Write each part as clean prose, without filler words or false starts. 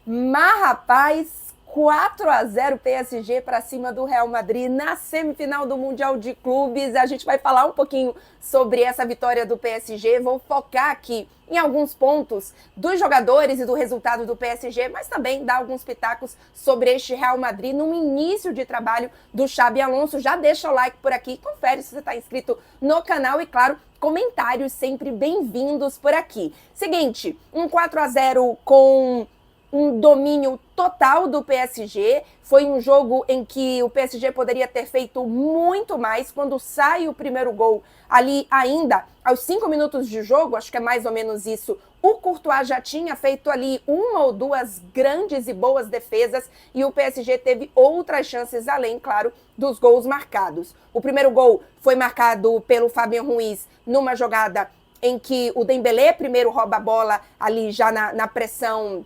Mas, rapaz, 4-0 PSG para cima do Real Madrid na semifinal do Mundial de Clubes. A gente vai falar um pouquinho sobre essa vitória do PSG. Vou focar aqui em alguns pontos dos jogadores e do resultado do PSG, mas também dar alguns pitacos sobre este Real Madrid no início de trabalho do Xabi Alonso. Já deixa o like por aqui, confere se você está inscrito no canal e, claro, comentários sempre bem-vindos por aqui. Seguinte, um 4-0 com um domínio total do PSG. Foi um jogo em que o PSG poderia ter feito muito mais. Quando sai o primeiro gol, ali ainda aos 5 minutos de jogo, acho que é mais ou menos isso, o Courtois já tinha feito ali uma ou duas grandes e boas defesas e o PSG teve outras chances além, claro, dos gols marcados. O primeiro gol foi marcado pelo Fabien Ruiz numa jogada em que o Dembélé primeiro rouba a bola ali já na pressão,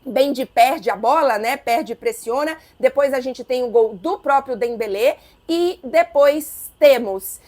bem de perde a bola, né? Perde e pressiona. Depois a gente tem o gol do próprio Dembélé e depois temos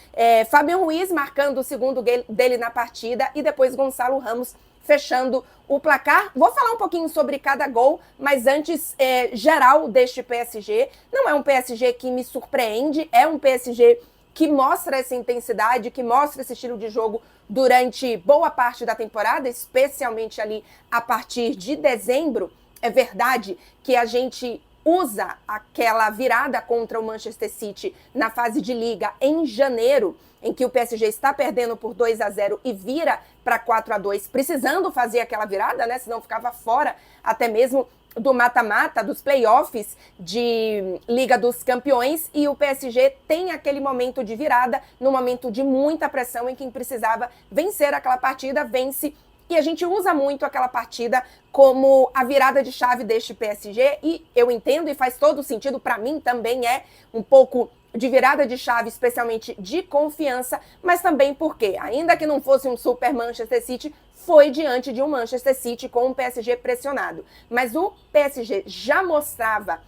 Fabien Ruiz marcando o segundo dele na partida e depois Gonçalo Ramos fechando o placar. Vou falar um pouquinho sobre cada gol, mas antes, geral deste PSG. Não é um PSG que me surpreende, é um PSG que mostra essa intensidade, que mostra esse estilo de jogo durante boa parte da temporada, especialmente ali a partir de dezembro. É verdade que a gente usa aquela virada contra o Manchester City na fase de liga em janeiro, em que o PSG está perdendo por 2-0 e vira para 4-2, precisando fazer aquela virada, né? Senão ficava fora até mesmo do mata-mata, dos playoffs de Liga dos Campeões, e o PSG tem aquele momento de virada, no momento de muita pressão, em que precisava vencer aquela partida, vence, e a gente usa muito aquela partida como a virada de chave deste PSG, e eu entendo e faz todo sentido, para mim também é um pouco de virada de chave, especialmente de confiança, mas também porque, ainda que não fosse um super Manchester City, foi diante de um Manchester City com um PSG pressionado. Mas o PSG já mostrava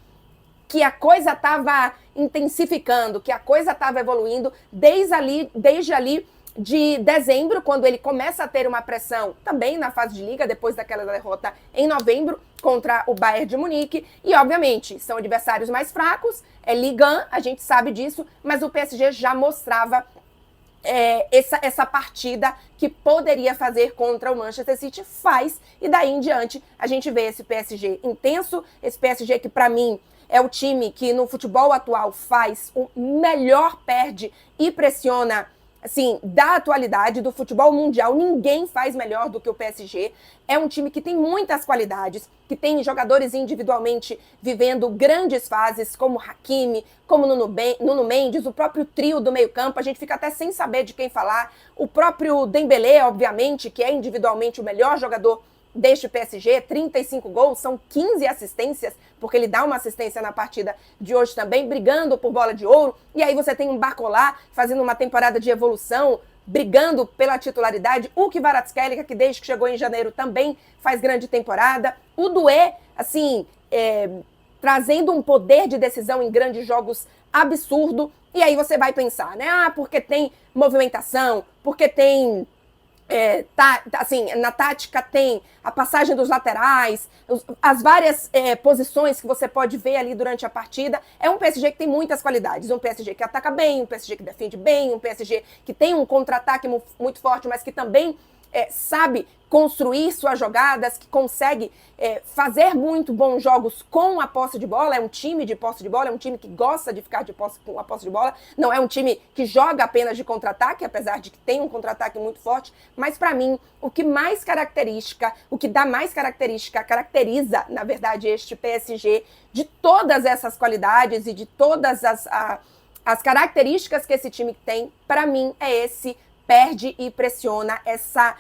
que a coisa estava intensificando, que a coisa estava evoluindo desde ali de dezembro, quando ele começa a ter uma pressão também na fase de liga, depois daquela derrota em novembro contra o Bayern de Munique. E, obviamente, são adversários mais fracos, é Ligue 1, a gente sabe disso, mas o PSG já mostrava essa partida que poderia fazer contra o Manchester City, faz, e daí em diante a gente vê esse PSG intenso, esse PSG que para mim é o time que no futebol atual faz o melhor perde e pressiona, assim, da atualidade, do futebol mundial. Ninguém faz melhor do que o PSG. É um time que tem muitas qualidades, que tem jogadores individualmente vivendo grandes fases, como Hakimi, como Nuno Mendes, o próprio trio do meio-campo. A gente fica até sem saber de quem falar. O próprio Dembélé, obviamente, que é individualmente o melhor jogador deste PSG, 35 gols, são 15 assistências, porque ele dá uma assistência na partida de hoje também, brigando por bola de ouro. E aí você tem um Barcola fazendo uma temporada de evolução, brigando pela titularidade. O Kvaratskhelia, que desde que chegou em janeiro também faz grande temporada. O Doué, assim, trazendo um poder de decisão em grandes jogos absurdo. E aí você vai pensar, né? Porque tem movimentação, porque tem assim, na tática tem a passagem dos laterais, as várias posições que você pode ver ali durante a partida. É um PSG que tem muitas qualidades, um PSG que ataca bem, um PSG que defende bem, um PSG que tem um contra-ataque muito forte, mas que também sabe construir suas jogadas, que consegue fazer muito bons jogos com a posse de bola. É um time de posse de bola, é um time que gosta de ficar com a posse de bola, não é um time que joga apenas de contra-ataque, apesar de que tem um contra-ataque muito forte. Mas para mim, o que dá mais característica, caracteriza, na verdade, este PSG, de todas essas qualidades e de todas as características que esse time tem, para mim, é esse perde e pressiona, essa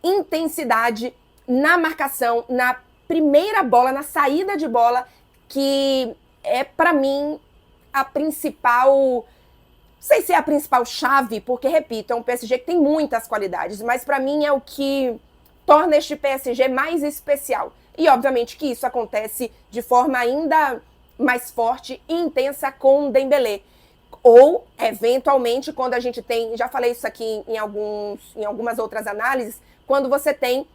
intensidade na marcação, na primeira bola, na saída de bola, que é, para mim, a principal... Não sei se é a principal chave, porque, repito, é um PSG que tem muitas qualidades, mas para mim é o que torna este PSG mais especial. E, obviamente, que isso acontece de forma ainda mais forte e intensa com o Dembélé. Ou, eventualmente, quando a gente tem, já falei isso aqui em algumas outras análises, quando você tem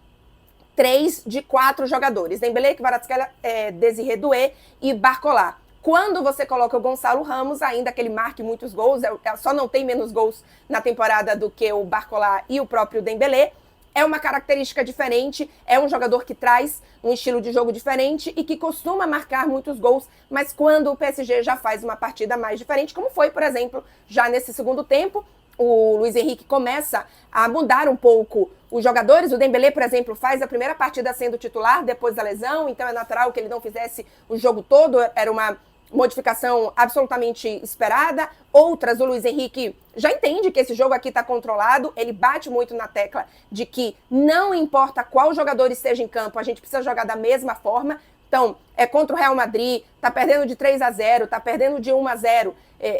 3 de 4 jogadores. Dembélé, Kvaratskhelia, Désiré Doué e Barcola. Quando você coloca o Gonçalo Ramos, ainda que ele marque muitos gols, só não tem menos gols na temporada do que o Barcola e o próprio Dembélé, é uma característica diferente, é um jogador que traz um estilo de jogo diferente e que costuma marcar muitos gols, mas quando o PSG já faz uma partida mais diferente, como foi, por exemplo, já nesse segundo tempo, o Luiz Henrique começa a mudar um pouco os jogadores. O Dembélé, por exemplo, faz a primeira partida sendo titular depois da lesão, então é natural que ele não fizesse o jogo todo, era uma modificação absolutamente esperada. Outras, o Luiz Henrique já entende que esse jogo aqui está controlado, ele bate muito na tecla de que não importa qual jogador esteja em campo, a gente precisa jogar da mesma forma. Então, é contra o Real Madrid, tá perdendo de 3-0, tá perdendo de 1-0.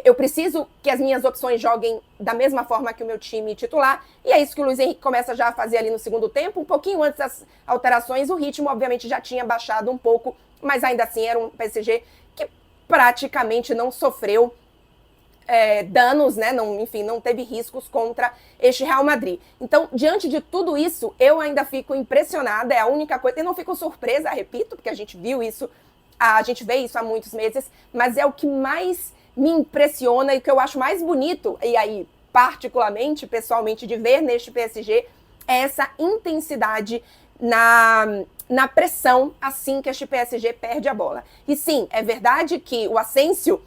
Eu preciso que as minhas opções joguem da mesma forma que o meu time titular. E é isso que o Luiz Henrique começa já a fazer ali no segundo tempo. Um pouquinho antes das alterações, o ritmo, obviamente, já tinha baixado um pouco, mas ainda assim era um PSG que praticamente não sofreu danos, né? Não teve riscos contra este Real Madrid. Então, diante de tudo isso, eu ainda fico impressionada, é a única coisa, e não fico surpresa, repito, porque a gente vê isso há muitos meses, mas é o que mais me impressiona e o que eu acho mais bonito, e aí, particularmente, pessoalmente, de ver neste PSG, é essa intensidade na pressão assim que este PSG perde a bola. E sim, é verdade que o Asensio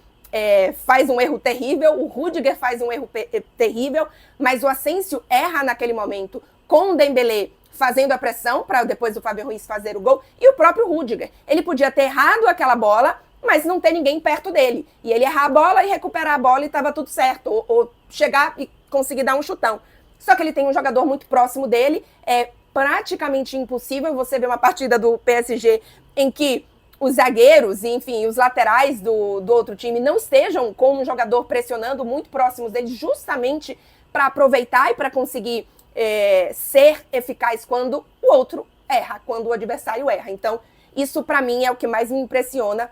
faz um erro terrível, o Rudiger faz um erro terrível, mas o Asensio erra naquele momento com o Dembélé fazendo a pressão para depois o Fábio Ruiz fazer o gol, e o próprio Rudiger. Ele podia ter errado aquela bola, mas não ter ninguém perto dele. E ele errar a bola e recuperar a bola e estava tudo certo, ou chegar e conseguir dar um chutão. Só que ele tem um jogador muito próximo dele, é praticamente impossível você ver uma partida do PSG em que os zagueiros, enfim, os laterais do outro time não estejam com um jogador pressionando muito próximos deles, justamente para aproveitar e para conseguir ser eficaz quando o outro erra, quando o adversário erra. Então, isso para mim é o que mais me impressiona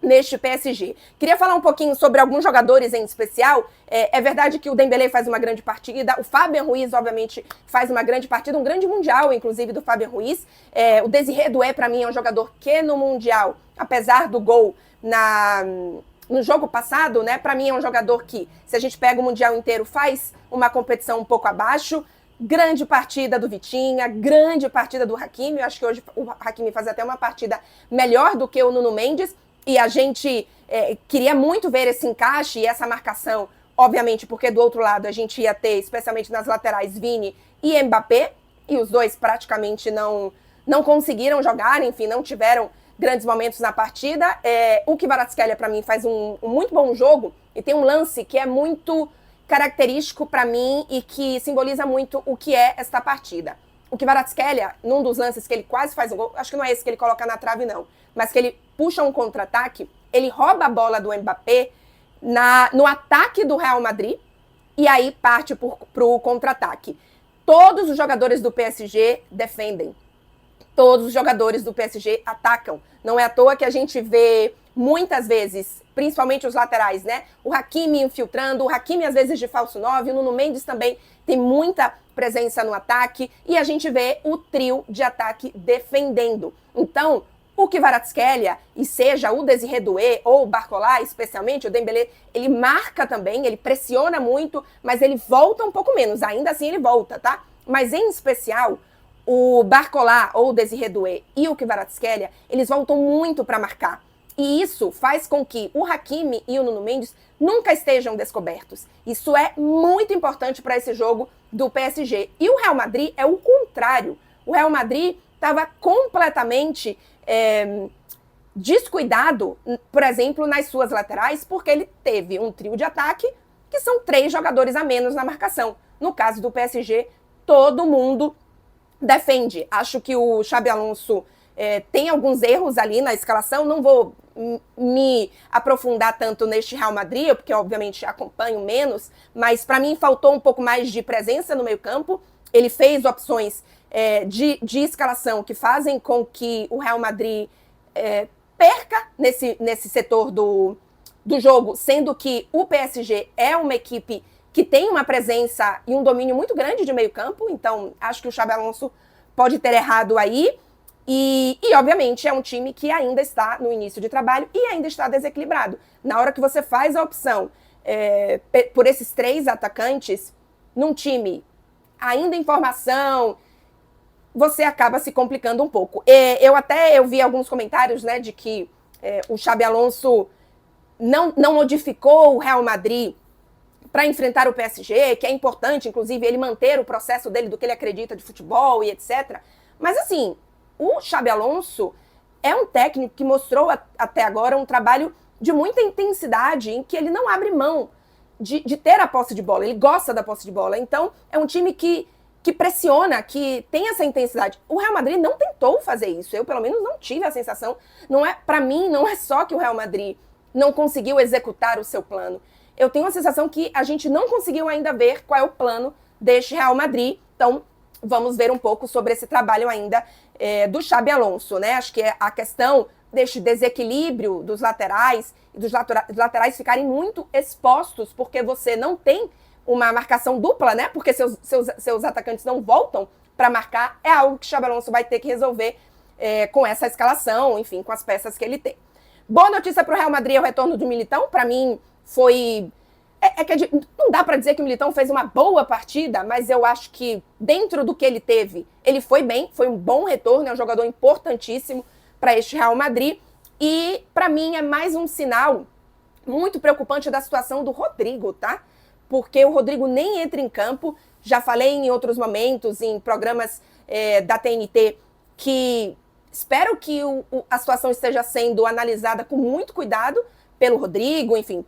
neste PSG. Queria falar um pouquinho sobre alguns jogadores em especial. É verdade que o Dembélé faz uma grande partida, o Fábio Ruiz, obviamente, faz uma grande partida, um grande mundial, inclusive, do Fábio Ruiz. O Désiré Doué, para mim, é um jogador que no mundial, apesar do gol no jogo passado, né, para mim é um jogador que, se a gente pega o mundial inteiro, faz uma competição um pouco abaixo. Grande partida do Vitinha, grande partida do Hakimi. Eu acho que hoje o Hakimi faz até uma partida melhor do que o Nuno Mendes. E a gente queria muito ver esse encaixe e essa marcação, obviamente, porque do outro lado a gente ia ter, especialmente nas laterais, Vini e Mbappé, e os dois praticamente não conseguiram jogar, enfim, não tiveram grandes momentos na partida. O Kvaratskhelia, para mim, faz um muito bom jogo, e tem um lance que é muito característico para mim e que simboliza muito o que é esta partida. O Kvaratskhelia, num dos lances que ele quase faz um gol, acho que não é esse que ele coloca na trave, não, mas que ele puxa um contra-ataque, ele rouba a bola do Mbappé no ataque do Real Madrid e aí parte pro contra-ataque. Todos os jogadores do PSG defendem. Todos os jogadores do PSG atacam. Não é à toa que a gente vê muitas vezes, principalmente os laterais, né? O Hakimi infiltrando, o Hakimi às vezes de falso 9, o Nuno Mendes também tem muita presença no ataque, e a gente vê o trio de ataque defendendo. Então, o Kvaratskhelia, e seja o Désiré Doué ou o Barcola, especialmente o Dembélé, ele marca também, ele pressiona muito, mas ele volta um pouco menos, ainda assim ele volta, tá? Mas em especial, o Barcola ou o Désiré Doué e o Kvaratskhelia, eles voltam muito para marcar. E isso faz com que o Hakimi e o Nuno Mendes nunca estejam descobertos. Isso é muito importante para esse jogo do PSG. E o Real Madrid é o contrário. O Real Madrid estava completamente descuidado, por exemplo, nas suas laterais, porque ele teve um trio de ataque que são 3 jogadores a menos na marcação. No caso do PSG, todo mundo defende. Acho que o Xabi Alonso tem alguns erros ali na escalação. Não vou me aprofundar tanto neste Real Madrid, porque obviamente acompanho menos, mas para mim faltou um pouco mais de presença no meio-campo. Ele fez opções de escalação que fazem com que o Real Madrid perca nesse setor do jogo, sendo que o PSG é uma equipe que tem uma presença e um domínio muito grande de meio-campo. Então acho que o Xabi Alonso pode ter errado aí. E, obviamente, é um time que ainda está no início de trabalho e ainda está desequilibrado. Na hora que você faz a opção por esses 3 atacantes, num time ainda em formação, você acaba se complicando um pouco. Eu vi alguns comentários, né, de que o Xabi Alonso não modificou o Real Madrid para enfrentar o PSG, que é importante, inclusive, ele manter o processo dele do que ele acredita de futebol e etc. Mas, assim, o Xabi Alonso é um técnico que mostrou até agora um trabalho de muita intensidade, em que ele não abre mão de ter a posse de bola, ele gosta da posse de bola. Então, é um time que pressiona, que tem essa intensidade. O Real Madrid não tentou fazer isso, eu pelo menos não tive a sensação. Para mim, não é só que o Real Madrid não conseguiu executar o seu plano. Eu tenho a sensação que a gente não conseguiu ainda ver qual é o plano deste Real Madrid. Então, vamos ver um pouco sobre esse trabalho ainda do Xabi Alonso, né? Acho que é a questão deste desequilíbrio dos laterais e dos laterais ficarem muito expostos, porque você não tem uma marcação dupla, né? Porque seus atacantes não voltam para marcar, é algo que o Xabi Alonso vai ter que resolver com essa escalação, enfim, com as peças que ele tem. Boa notícia para o Real Madrid é o retorno do Militão. Para mim, foi... não dá para dizer que o Militão fez uma boa partida, mas eu acho que dentro do que ele teve, ele foi bem, foi um bom retorno, é um jogador importantíssimo para este Real Madrid. E, para mim, é mais um sinal muito preocupante da situação do Rodrigo, tá? Porque o Rodrigo nem entra em campo. Já falei em outros momentos, em programas da TNT, que espero que a situação esteja sendo analisada com muito cuidado pelo Rodrigo, enfim,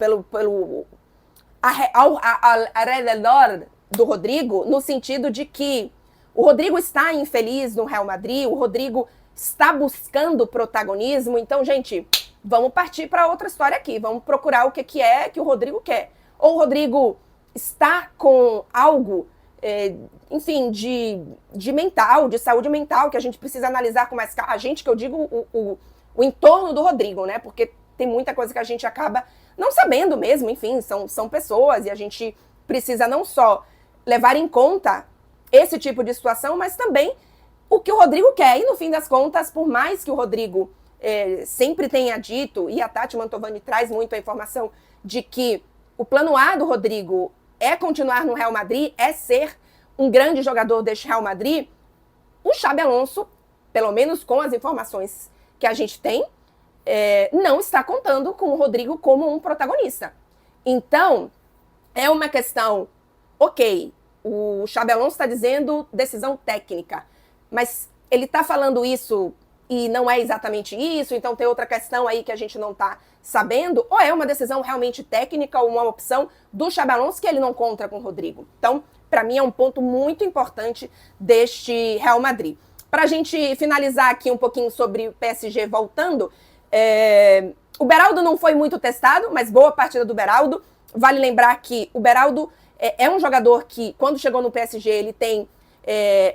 ao redor do Rodrigo, no sentido de que o Rodrigo está infeliz no Real Madrid, o Rodrigo está buscando protagonismo. Então, gente, vamos partir para outra história aqui, vamos procurar o que é que o Rodrigo quer. Ou o Rodrigo está com algo, enfim, de mental, de saúde mental, que a gente precisa analisar com mais calma. A gente, que eu digo o entorno do Rodrigo, né? Porque tem muita coisa que a gente acaba não sabendo mesmo, enfim, são pessoas, e a gente precisa não só levar em conta esse tipo de situação, mas também o que o Rodrigo quer. E no fim das contas, por mais que o Rodrigo sempre tenha dito, e a Tati Mantovani traz muito a informação de que o plano A do Rodrigo é continuar no Real Madrid, é ser um grande jogador deste Real Madrid, o Xabi Alonso, pelo menos com as informações que a gente tem, não está contando com o Rodrigo como um protagonista. Então, é uma questão, ok, o Xabi Alonso está dizendo decisão técnica, mas ele está falando isso e não é exatamente isso, então tem outra questão aí que a gente não está sabendo, ou é uma decisão realmente técnica, ou uma opção do Xabi Alonso que ele não conta com o Rodrigo. Então, para mim é um ponto muito importante deste Real Madrid. Para a gente finalizar aqui um pouquinho sobre o PSG voltando, o Beraldo não foi muito testado, mas boa partida do Beraldo. Vale lembrar que o Beraldo é um jogador que, quando chegou no PSG, ele tem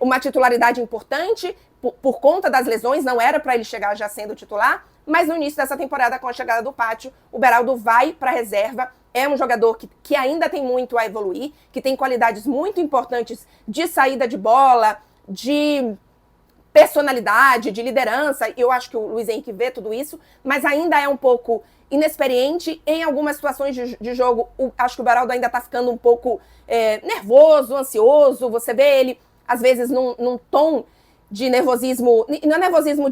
uma titularidade importante por conta das lesões, não era para ele chegar já sendo titular, mas no início dessa temporada, com a chegada do Pátio, o Beraldo vai para a reserva. É um jogador que ainda tem muito a evoluir, que tem qualidades muito importantes de saída de bola, de personalidade, de liderança. Eu acho que o Luiz Henrique vê tudo isso, mas ainda é um pouco inexperiente em algumas situações de jogo. Acho que o Beraldo ainda está ficando um pouco nervoso, ansioso. Você vê ele, às vezes, num tom de nervosismo, não é nervosismo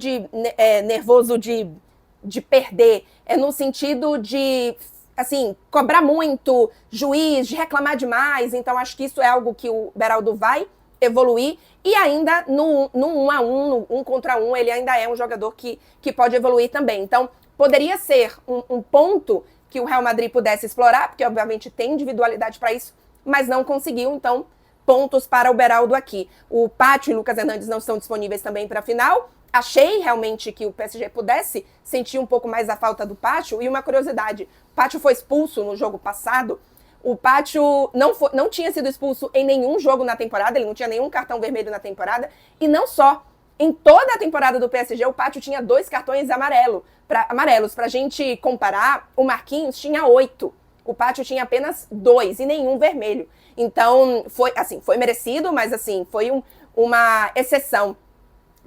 nervoso de perder, é no sentido de, assim, cobrar muito, juiz, de reclamar demais. Então, acho que isso é algo que o Beraldo vai evoluir, e ainda no 1-1, no 1 contra 1, ele ainda é um jogador que pode evoluir também. Então, poderia ser um ponto que o Real Madrid pudesse explorar, porque obviamente tem individualidade para isso, mas não conseguiu. Então, pontos para o Beraldo aqui. O Pátio e o Lucas Hernandes não estão disponíveis também para a final. Achei realmente que o PSG pudesse sentir um pouco mais a falta do Pátio. E uma curiosidade, o Pátio foi expulso no jogo passado. O Pátio não tinha sido expulso em nenhum jogo na temporada, ele não tinha nenhum cartão vermelho na temporada. E não só, em toda a temporada do PSG, o Pátio tinha 2 cartões amarelos. Para a gente comparar, o Marquinhos tinha 8. O Pátio tinha apenas 2 e nenhum vermelho. Então, foi merecido, mas assim, foi uma exceção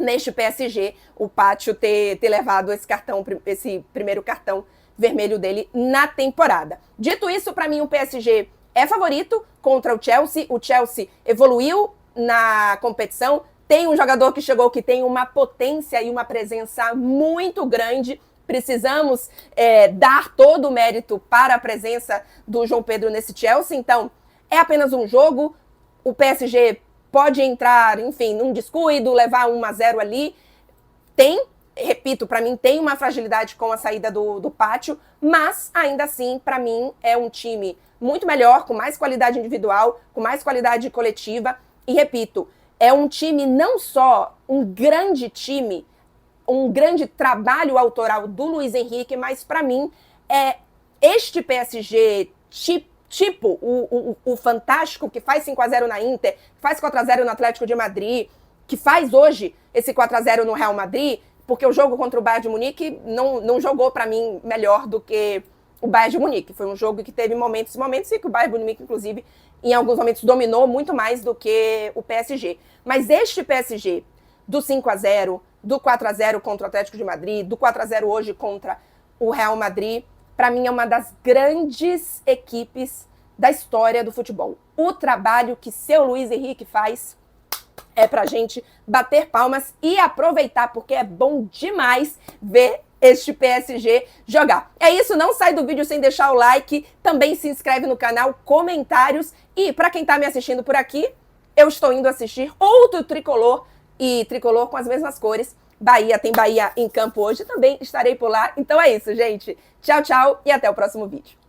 neste PSG, o Pátio ter levado esse primeiro cartão vermelho dele na temporada. Dito isso, para mim o PSG é favorito contra o Chelsea. O Chelsea evoluiu na competição, tem um jogador que chegou que tem uma potência e uma presença muito grande. Precisamos dar todo o mérito para a presença do João Pedro nesse Chelsea. Então, é apenas um jogo. O PSG pode entrar, enfim, num descuido, levar 1-0 ali. Repito, para mim tem uma fragilidade com a saída do Pátio, mas ainda assim, para mim, é um time muito melhor, com mais qualidade individual, com mais qualidade coletiva. E repito, é um time não só um grande time, um grande trabalho autoral do Luiz Henrique, mas para mim é este PSG tipo o fantástico que faz 5-0 na Inter, faz 4-0 no Atlético de Madrid, que faz hoje esse 4-0 no Real Madrid, porque o jogo contra o Bayern de Munique não jogou para mim melhor do que o Bayern de Munique. Foi um jogo que teve momentos e que o Bayern de Munique, inclusive, em alguns momentos dominou muito mais do que o PSG. Mas este PSG do 5-0, do 4-0 contra o Atlético de Madrid, do 4-0 hoje contra o Real Madrid, para mim é uma das grandes equipes da história do futebol. O trabalho que seu Luiz Henrique faz é pra gente bater palmas e aproveitar, porque é bom demais ver este PSG jogar. É isso, não sai do vídeo sem deixar o like, também se inscreve no canal, comentários, e para quem tá me assistindo por aqui, eu estou indo assistir outro tricolor, e tricolor com as mesmas cores. Bahia, tem Bahia em campo hoje, também estarei por lá. Então é isso, gente. Tchau, tchau e até o próximo vídeo.